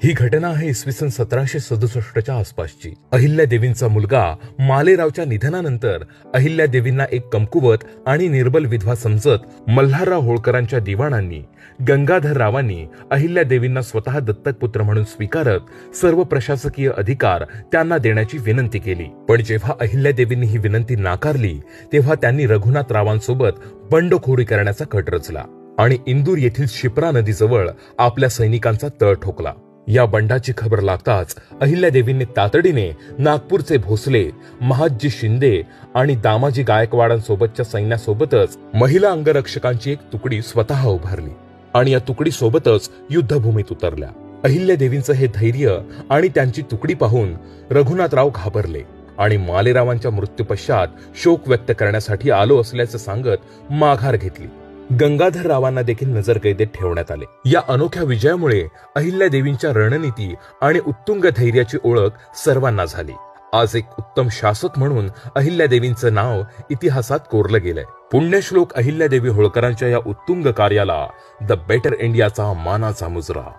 ही घटना आहे इसवी सन 1767च्या आसपासची। अहिल्यादेवींचा मुलगा मालेरावच्या निधनानंतर अहिल्यादेवींना एक कमकुवत आणि निर्बल विधवा समजत मल्हारराव होळकरांच्या दिवाणांनी गंगाधररावांनी अहिल्यादेवींना स्वतः दत्तक पुत्र म्हणून स्वीकारत सर्व प्रशासकीय अधिकार त्यांना देण्याची विनंती केली। पण जेव्हा अहिल्यादेवींनी ही विनंती नाकारली तेव्हा त्यांनी रघुनाथरावांसोबत बंडखोरी करण्याचा कट रचला आणि इंदूर येथील शिप्रा नदीजवळ आपल्या सैनिकांचा तळ ठोकला। या बंडाची खबर लागताच अहिल्यादेवींनी तातडीने नागपूरचे भोसले, महादजी शिंदे आणि दामाजी गायकवाडांसोबतच्या सैन्यासोबतच महिला अंगरक्षकांची एक तुकडी स्वतः उभारली आणि या तुकडीसोबतच युद्धभूमीत उतरल्या। अहिल्यादेवींचं हे धैर्य आणि त्यांची तुकडी पाहून रघुनाथराव घाबरले आणि मालेरावांच्या मृत्यूपश्चात शोक व्यक्त करण्यासाठी आलो असल्याचं सांगत माघार घेतली। गंगाधररावांना देखील नजरकैदेत ठेवण्यात आले। या अनोख्या विजयामुळे अहिल्यादेवींच्या रणनीती आणि उत्तुंग धैर्याची ओळख सर्वांना झाली। आज एक उत्तम शासक म्हणून अहिल्यादेवींचं नाव इतिहासात कोरलं गेलंय। पुण्यश्लोक अहिल्यादेवी होळकरांच्या या उत्तुंग कार्याला द बेटर इंडियाचा मानाचा मुजरा।